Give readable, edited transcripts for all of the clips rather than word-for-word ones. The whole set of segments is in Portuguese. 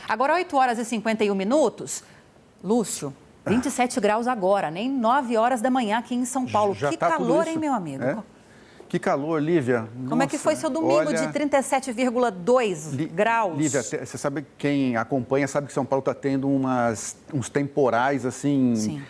Agora, 8 horas e 51 minutos. Lúcio, 27 graus agora, nem 9 horas da manhã aqui em São Paulo. Já que tá calor, hein, meu amigo? É? Que calor, Lívia. Como é que foi seu domingo de 37,2 graus? Lívia, você sabe, quem acompanha sabe que São Paulo está tendo uns temporais, assim, Sim,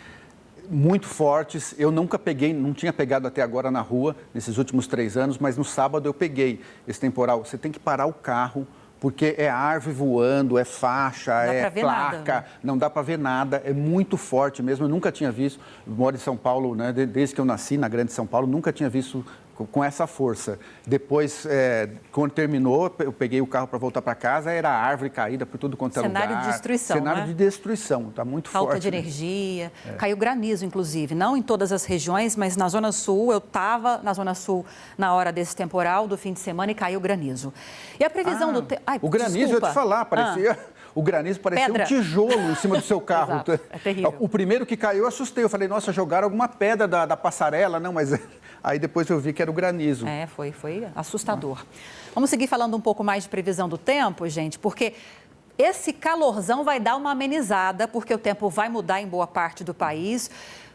muito fortes. Eu nunca peguei, não tinha pegado até agora na rua, nesses últimos 3 anos, mas no sábado eu peguei esse temporal. Você tem que parar o carro, porque é árvore voando, é faixa, é placa, nada. Não dá para ver nada, é muito forte mesmo. Eu nunca tinha visto, eu moro em São Paulo, né, desde que eu nasci na Grande São Paulo, nunca tinha visto com essa força. Depois, quando terminou, eu peguei o carro para voltar para casa, era árvore caída por tudo quanto é lugar. Cenário de destruição, Cenário né? de destruição, está muito forte. Falta de energia, caiu granizo, inclusive, não em todas as regiões, mas na Zona Sul, eu estava na Zona Sul na hora desse temporal do fim de semana e caiu granizo. E a previsão do tempo... O granizo, desculpa. Eu ia te falar, parecia... O granizo parecia pedra. Um tijolo em cima do seu carro. Exato. É terrível. O primeiro que caiu, eu assustei. Eu falei, nossa, jogaram alguma pedra da passarela. Não, mas aí depois eu vi que era o granizo. Foi assustador. Vamos seguir falando um pouco mais de previsão do tempo, gente, porque esse calorzão vai dar uma amenizada, porque o tempo vai mudar em boa parte do país.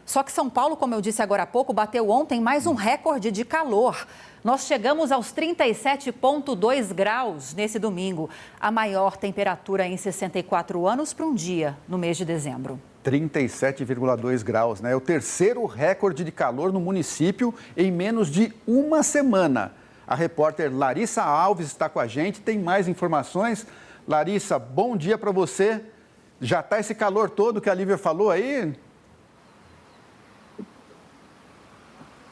Só que São Paulo, como eu disse agora há pouco, bateu ontem mais um recorde de calor. Nós chegamos aos 37,2 graus nesse domingo, a maior temperatura em 64 anos para um dia no mês de dezembro. 37,2 graus, né? É o terceiro recorde de calor no município em menos de uma semana. A repórter Larissa Alves está com a gente, tem mais informações. Larissa, bom dia para você. Já está esse calor todo que a Lívia falou aí?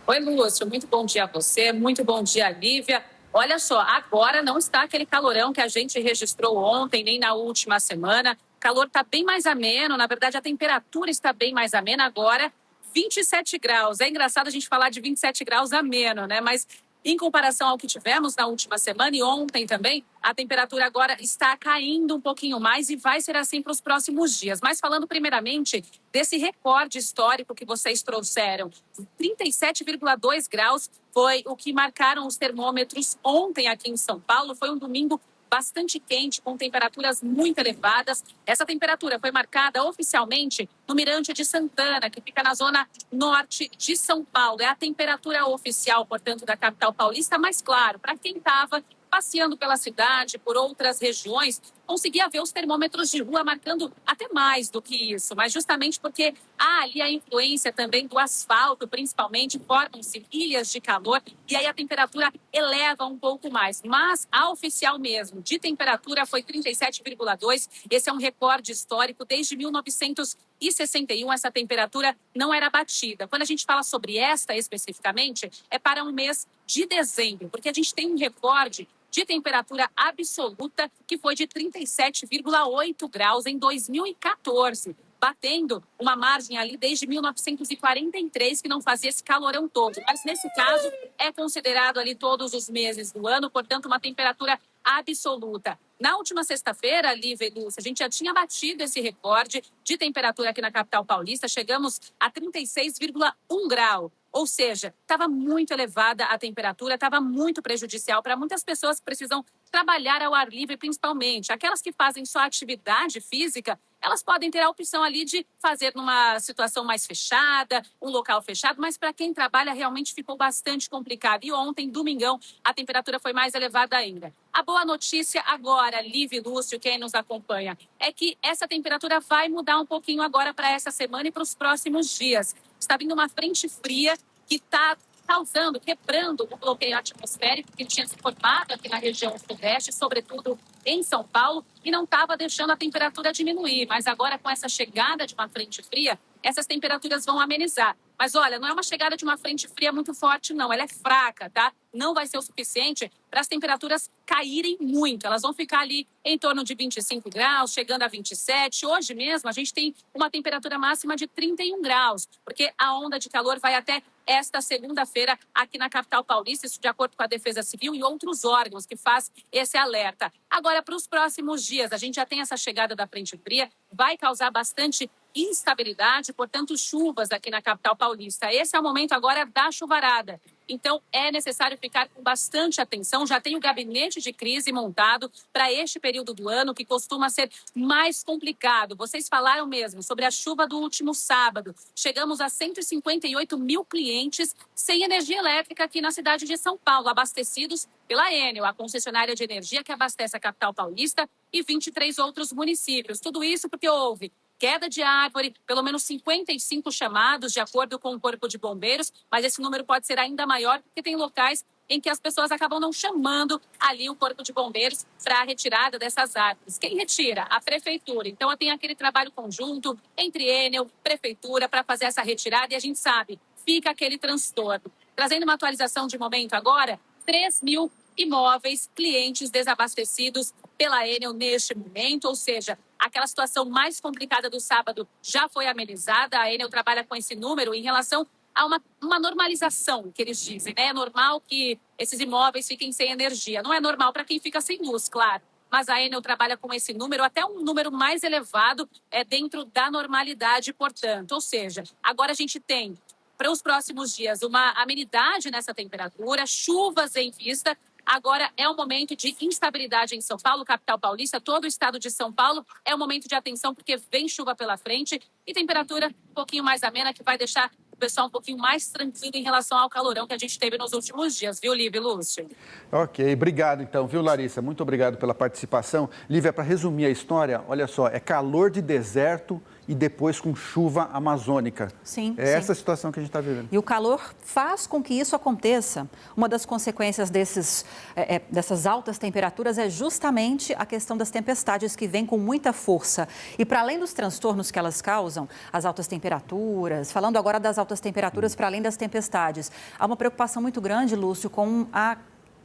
Oi, Lúcio, muito bom dia a você, muito bom dia, Lívia. Olha só, agora não está aquele calorão que a gente registrou ontem, nem na última semana. O calor está bem mais ameno, na verdade a temperatura está bem mais amena agora, 27 graus. É engraçado a gente falar de 27 graus ameno, né? Mas em comparação ao que tivemos na última semana e ontem também, a temperatura agora está caindo um pouquinho mais e vai ser assim para os próximos dias. Mas falando primeiramente desse recorde histórico que vocês trouxeram, 37,2 graus foi o que marcaram os termômetros ontem aqui em São Paulo. Foi um domingo bastante quente, com temperaturas muito elevadas. Essa temperatura foi marcada oficialmente no Mirante de Santana, que fica na zona norte de São Paulo. É a temperatura oficial, portanto, da capital paulista, mas claro, para quem estava passeando pela cidade, por outras regiões, conseguia ver os termômetros de rua marcando até mais do que isso, mas justamente porque há ali a influência também do asfalto, principalmente, formam-se ilhas de calor e aí a temperatura eleva um pouco mais. Mas a oficial mesmo de temperatura foi 37,2, esse é um recorde histórico desde 1961, essa temperatura não era batida. Quando a gente fala sobre esta especificamente, é para um mês de dezembro, porque a gente tem um recorde de temperatura absoluta que foi de 37,8 graus em 2014, batendo uma margem ali desde 1943 que não fazia esse calorão todo. Mas nesse caso é considerado ali todos os meses do ano, portanto uma temperatura absoluta. Na última sexta-feira, Lívia e Lúcia, a gente já tinha batido esse recorde de temperatura aqui na capital paulista. Chegamos a 36,1 grau. Ou seja, estava muito elevada a temperatura, estava muito prejudicial para muitas pessoas que precisam trabalhar ao ar livre, principalmente. Aquelas que fazem só atividade física, elas podem ter a opção ali de fazer numa situação mais fechada, um local fechado, mas para quem trabalha realmente ficou bastante complicado. E ontem, domingão, a temperatura foi mais elevada ainda. A boa notícia agora, Lívia e Lúcio, quem nos acompanha, é que essa temperatura vai mudar um pouquinho agora para essa semana e para os próximos dias. Está vindo uma frente fria que está causando, quebrando o bloqueio atmosférico que tinha se formado aqui na região sudeste, sobretudo em São Paulo, e não estava deixando a temperatura diminuir. Mas agora, com essa chegada de uma frente fria, essas temperaturas vão amenizar. Mas olha, não é uma chegada de uma frente fria muito forte, não. Ela é fraca, tá? Não vai ser o suficiente para as temperaturas caírem muito. Elas vão ficar ali em torno de 25 graus, chegando a 27. Hoje mesmo, a gente tem uma temperatura máxima de 31 graus, porque a onda de calor vai até esta segunda-feira aqui na capital paulista, isso de acordo com a Defesa Civil e outros órgãos que faz esse alerta. Agora, para os próximos dias, a gente já tem essa chegada da frente fria, vai causar bastante instabilidade, portanto, chuvas aqui na capital paulista. Esse é o momento agora da chuvarada. Então, é necessário ficar com bastante atenção. Já tem o gabinete de crise montado para este período do ano, que costuma ser mais complicado. Vocês falaram mesmo sobre a chuva do último sábado. Chegamos a 158 mil clientes sem energia elétrica aqui na cidade de São Paulo, abastecidos pela Enel, a concessionária de energia que abastece a capital paulista e 23 outros municípios. Tudo isso porque houve queda de árvore, pelo menos 55 chamados, de acordo com o Corpo de Bombeiros, mas esse número pode ser ainda maior, porque tem locais em que as pessoas acabam não chamando ali o Corpo de Bombeiros para a retirada dessas árvores. Quem retira? A Prefeitura. Então, tem aquele trabalho conjunto entre Enel, Prefeitura, para fazer essa retirada, e a gente sabe, fica aquele transtorno. Trazendo uma atualização de momento agora, 3 mil imóveis, clientes desabastecidos pela Enel neste momento, ou seja, aquela situação mais complicada do sábado já foi amenizada. A Enel trabalha com esse número em relação a uma normalização, que eles dizem, né? É normal que esses imóveis fiquem sem energia. Não é normal para quem fica sem luz, claro. Mas a Enel trabalha com esse número, até um número mais elevado, dentro da normalidade, portanto. Ou seja, agora a gente tem, para os próximos dias, uma amenidade nessa temperatura, chuvas em vista. Agora é um momento de instabilidade em São Paulo, capital paulista, todo o estado de São Paulo. É um momento de atenção porque vem chuva pela frente e temperatura um pouquinho mais amena, que vai deixar o pessoal um pouquinho mais tranquilo em relação ao calorão que a gente teve nos últimos dias, viu, Lívia e Lúcio? Ok, obrigado então, viu, Larissa? Muito obrigado pela participação. Lívia, para resumir a história, olha só, é calor de deserto e depois com chuva amazônica. Sim, É essa a situação que a gente está vivendo. E o calor faz com que isso aconteça. Uma das consequências dessas altas temperaturas é justamente a questão das tempestades, que vêm com muita força. E para além dos transtornos que elas causam, as altas temperaturas, falando agora das altas temperaturas para além das tempestades, há uma preocupação muito grande, Lúcio, com a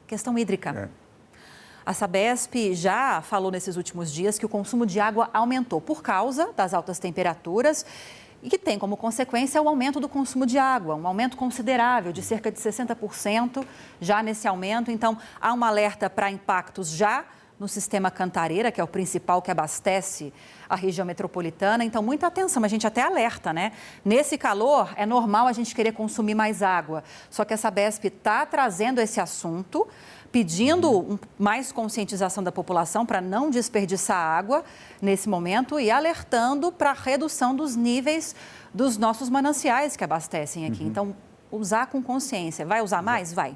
questão hídrica. A Sabesp já falou nesses últimos dias que o consumo de água aumentou por causa das altas temperaturas e que tem como consequência o aumento do consumo de água, um aumento considerável de cerca de 60% já nesse aumento. Então, há um alerta para impactos já no sistema Cantareira, que é o principal que abastece a região metropolitana. Então, muita atenção, a gente até alerta, né? Nesse calor, é normal a gente querer consumir mais água. Só que a Sabesp está trazendo esse assunto, pedindo mais conscientização da população para não desperdiçar água nesse momento e alertando para a redução dos níveis dos nossos mananciais que abastecem aqui. Então, usar com consciência. Vai usar mais? Vai.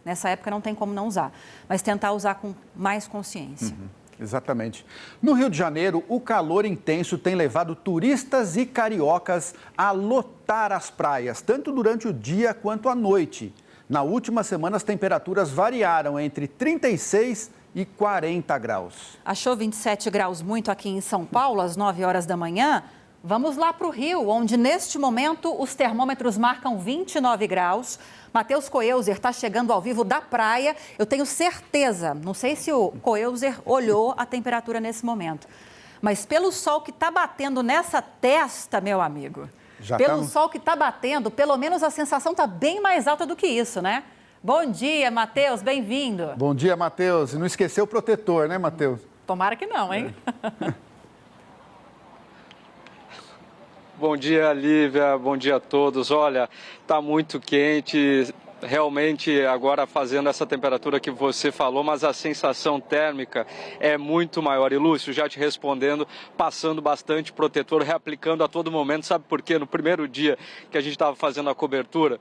Nessa época não tem como não usar, mas tentar usar com mais consciência. Exatamente. No Rio de Janeiro, o calor intenso tem levado turistas e cariocas a lotar as praias, tanto durante o dia quanto à noite. Na última semana, as temperaturas variaram entre 36 e 40 graus. Achou 27 graus muito aqui em São Paulo, às 9 horas da manhã? Vamos lá para o Rio, onde neste momento os termômetros marcam 29 graus. Matheus Coelzer está chegando ao vivo da praia. Eu tenho certeza, não sei se o Coelzer olhou a temperatura nesse momento, mas pelo sol que está batendo nessa testa, meu amigo, pelo sol que está batendo, pelo menos a sensação está bem mais alta do que isso, né? Bom dia, Matheus, bem-vindo. Bom dia, Matheus. E não esqueceu o protetor, né, Matheus? Tomara que não, hein? Bom dia, Lívia. Bom dia a todos. Olha, está muito quente, realmente agora fazendo essa temperatura que você falou, mas a sensação térmica é muito maior. E Lúcio, já te respondendo, passando bastante protetor, reaplicando a todo momento. Sabe por quê? No primeiro dia que a gente estava fazendo a cobertura,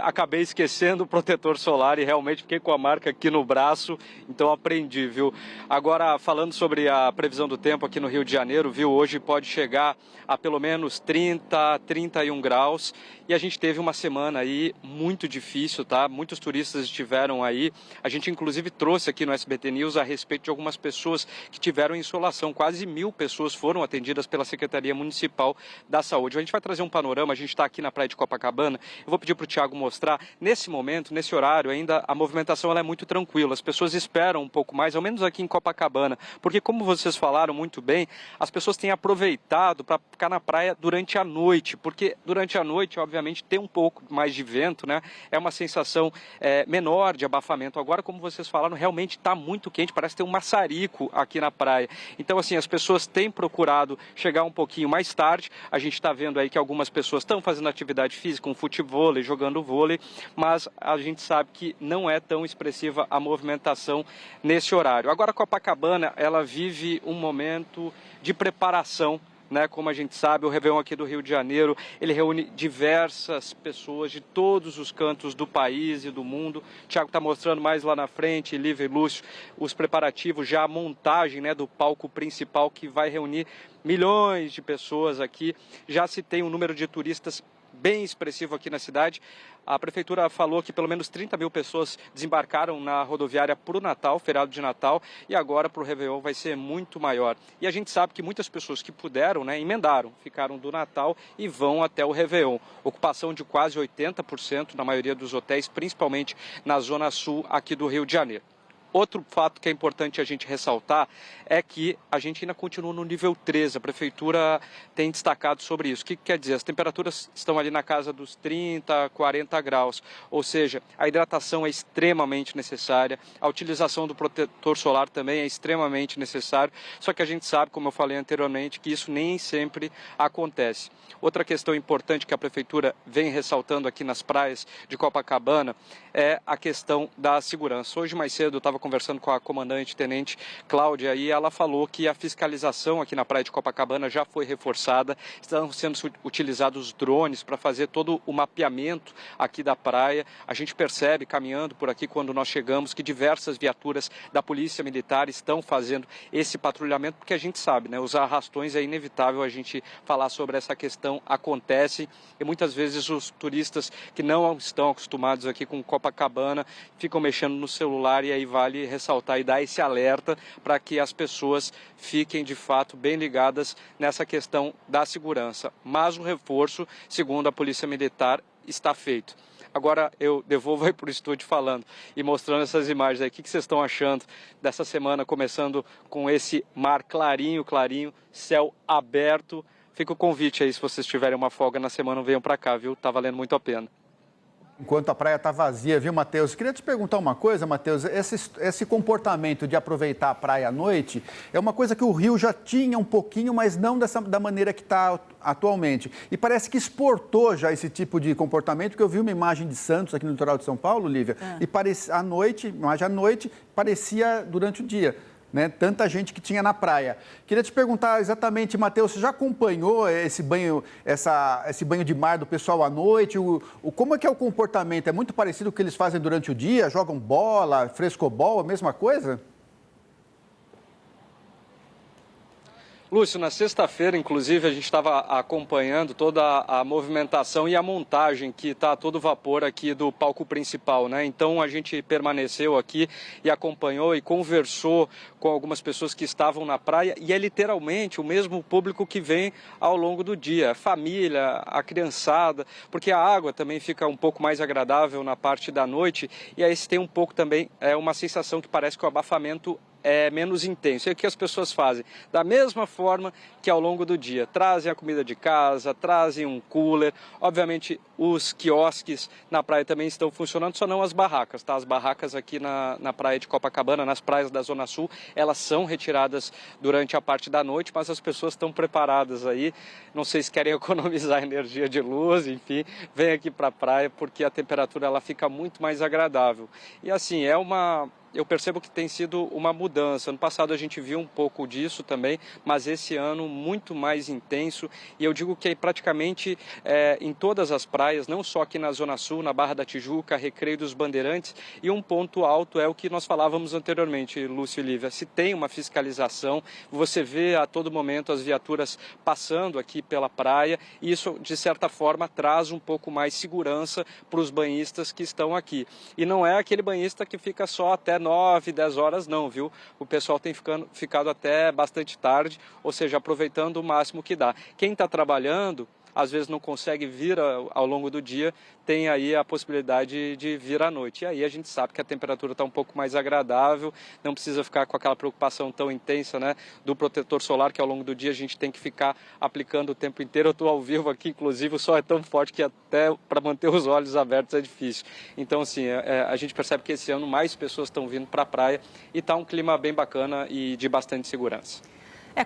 acabei esquecendo o protetor solar e realmente fiquei com a marca aqui no braço, então aprendi, viu? Agora, falando sobre a previsão do tempo aqui no Rio de Janeiro, viu? Hoje pode chegar a pelo menos 30, 31 graus e a gente teve uma semana aí muito difícil, tá? Muitos turistas estiveram aí, a gente inclusive trouxe aqui no SBT News a respeito de algumas pessoas que tiveram insolação, quase 1.000 pessoas foram atendidas pela Secretaria Municipal da Saúde. A gente vai trazer um panorama, a gente está aqui na praia de Copacabana, eu vou pedir para o Thiago Thiago mostrar, nesse momento, nesse horário ainda, a movimentação ela é muito tranquila. As pessoas esperam um pouco mais, ao menos aqui em Copacabana, porque como vocês falaram muito bem, as pessoas têm aproveitado para ficar na praia durante a noite, porque durante a noite, obviamente, tem um pouco mais de vento, né? É uma sensação menor de abafamento. Agora, como vocês falaram, realmente está muito quente, parece ter um maçarico aqui na praia. Então, assim, as pessoas têm procurado chegar um pouquinho mais tarde. A gente está vendo aí que algumas pessoas estão fazendo atividade física, um futevôlei, jogando vôlei, mas a gente sabe que não é tão expressiva a movimentação nesse horário. Agora, Copacabana, ela vive um momento de preparação, né? Como a gente sabe, o Réveillon aqui do Rio de Janeiro, ele reúne diversas pessoas de todos os cantos do país e do mundo. O Thiago está mostrando mais lá na frente, Lívia e Lúcio, os preparativos, já a montagem, né, do palco principal que vai reunir milhões de pessoas aqui. Já se tem um número de turistas bem expressivo aqui na cidade. A prefeitura falou que pelo menos 30 mil pessoas desembarcaram na rodoviária para o Natal, feriado de Natal, e agora para o Réveillon vai ser muito maior. E a gente sabe que muitas pessoas que puderam, né, emendaram, ficaram do Natal e vão até o Réveillon. Ocupação de quase 80% na maioria dos hotéis, principalmente na zona sul aqui do Rio de Janeiro. Outro fato que é importante a gente ressaltar é que a gente ainda continua no nível 3, a prefeitura tem destacado sobre isso. O que quer dizer? As temperaturas estão ali na casa dos 30, 40 graus, ou seja, a hidratação é extremamente necessária, a utilização do protetor solar também é extremamente necessário, só que a gente sabe, como eu falei anteriormente, que isso nem sempre acontece. Outra questão importante que a prefeitura vem ressaltando aqui nas praias de Copacabana é a questão da segurança. Hoje mais cedo eu estava conversando com a comandante-tenente Cláudia e ela falou que a fiscalização aqui na praia de Copacabana já foi reforçada, estão sendo utilizados drones para fazer todo o mapeamento aqui da praia. A gente percebe, caminhando por aqui quando nós chegamos, que diversas viaturas da Polícia Militar estão fazendo esse patrulhamento, porque a gente sabe, né, os arrastões é inevitável a gente falar sobre essa questão, acontece e muitas vezes os turistas que não estão acostumados aqui com Copacabana ficam mexendo no celular e aí vale ressaltar e dar esse alerta para que as pessoas fiquem de fato bem ligadas nessa questão da segurança. Mas o reforço, segundo a Polícia Militar, está feito. Agora eu devolvo aí para o estúdio falando e mostrando essas imagens aí. O que vocês estão achando dessa semana, começando com esse mar clarinho, céu aberto? Fica o convite aí, se vocês tiverem uma folga na semana, venham para cá, viu? Tá valendo muito a pena. Enquanto a praia está vazia, viu, Matheus? Queria te perguntar uma coisa, Matheus. Esse comportamento de aproveitar a praia à noite é uma coisa que o Rio já tinha um pouquinho, mas não da maneira que está atualmente. E parece que exportou já esse tipo de comportamento, porque eu vi uma imagem de Santos aqui no litoral de São Paulo, Lívia, e parecia, à noite, parecia durante o dia. Né? Tanta gente que tinha na praia. Queria te perguntar exatamente, Matheus, você já acompanhou esse banho de mar do pessoal à noite? Como é que é o comportamento? É muito parecido com o que eles fazem durante o dia? Jogam bola, frescobol, a mesma coisa? Lúcio, na sexta-feira, inclusive, a gente estava acompanhando toda a movimentação e a montagem que está a todo vapor aqui do palco principal, né? Então a gente permaneceu aqui e acompanhou e conversou com algumas pessoas que estavam na praia e é literalmente o mesmo público que vem ao longo do dia, a família, a criançada, porque a água também fica um pouco mais agradável na parte da noite e aí se tem um pouco também, uma sensação que parece que o abafamento é menos intenso. E o que as pessoas fazem? Da mesma forma que ao longo do dia. Trazem a comida de casa, trazem um cooler. Obviamente, os quiosques na praia também estão funcionando, só não as barracas, tá? As barracas aqui na praia de Copacabana, nas praias da Zona Sul, elas são retiradas durante a parte da noite, mas as pessoas estão preparadas aí. Não sei se querem economizar energia de luz, enfim, vem aqui para a praia porque a temperatura ela fica muito mais agradável. E assim, eu percebo que tem sido uma mudança. Ano passado a gente viu um pouco disso também, mas esse ano muito mais intenso. E eu digo que praticamente em todas as praias, não só aqui na Zona Sul, na Barra da Tijuca, Recreio dos Bandeirantes. E um ponto alto é o que nós falávamos anteriormente, Lúcio e Lívia. Se tem uma fiscalização, você vê a todo momento as viaturas passando aqui pela praia. E isso, de certa forma, traz um pouco mais segurança para os banhistas que estão aqui. E não é aquele banhista que fica só até 9, 10 horas não, viu? O pessoal tem ficado até bastante tarde, ou seja, aproveitando o máximo que dá. Quem está trabalhando às vezes não consegue vir ao longo do dia, tem aí a possibilidade de vir à noite. E aí a gente sabe que a temperatura está um pouco mais agradável, não precisa ficar com aquela preocupação tão intensa, né, do protetor solar, que ao longo do dia a gente tem que ficar aplicando o tempo inteiro. Eu estou ao vivo aqui, inclusive o sol é tão forte que até para manter os olhos abertos é difícil. Então, assim, a gente percebe que esse ano mais pessoas estão vindo para a praia e está um clima bem bacana e de bastante segurança.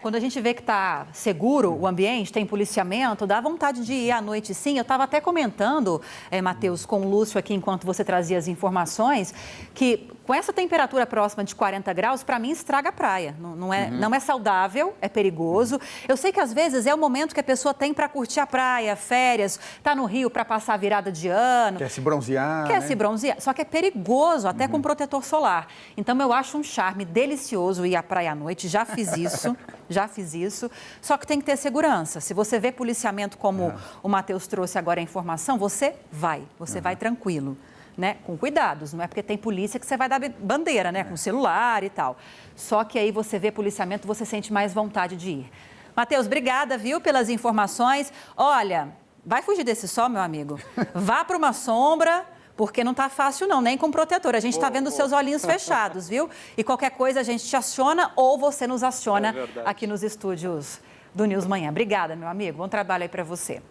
Quando a gente vê que está seguro o ambiente, tem policiamento, dá vontade de ir à noite sim. Eu estava até comentando, Matheus, com o Lúcio aqui, enquanto você trazia as informações, que com essa temperatura próxima de 40 graus, para mim, estraga a praia. Não é saudável, é perigoso. Eu sei que às vezes é o momento que a pessoa tem para curtir a praia, férias, tá no Rio para passar a virada de ano. Quer se bronzear, Quer se bronzear, só que é perigoso, até com protetor solar. Então, eu acho um charme delicioso ir à praia à noite, já fiz isso. Só que tem que ter segurança. Se você vê policiamento como o Matheus trouxe agora a informação, você vai tranquilo, né? Com cuidados, não é porque tem polícia que você vai dar bandeira, né? Com celular e tal. Só que aí você vê policiamento, você sente mais vontade de ir. Matheus, obrigada, viu, pelas informações. Olha, vai fugir desse sol, meu amigo. Vá para uma sombra, porque não está fácil não, nem com protetor. A gente está vendo os seus olhinhos fechados, viu? E qualquer coisa a gente te aciona ou você nos aciona aqui nos estúdios do News Manhã. Obrigada, meu amigo. Bom trabalho aí para você.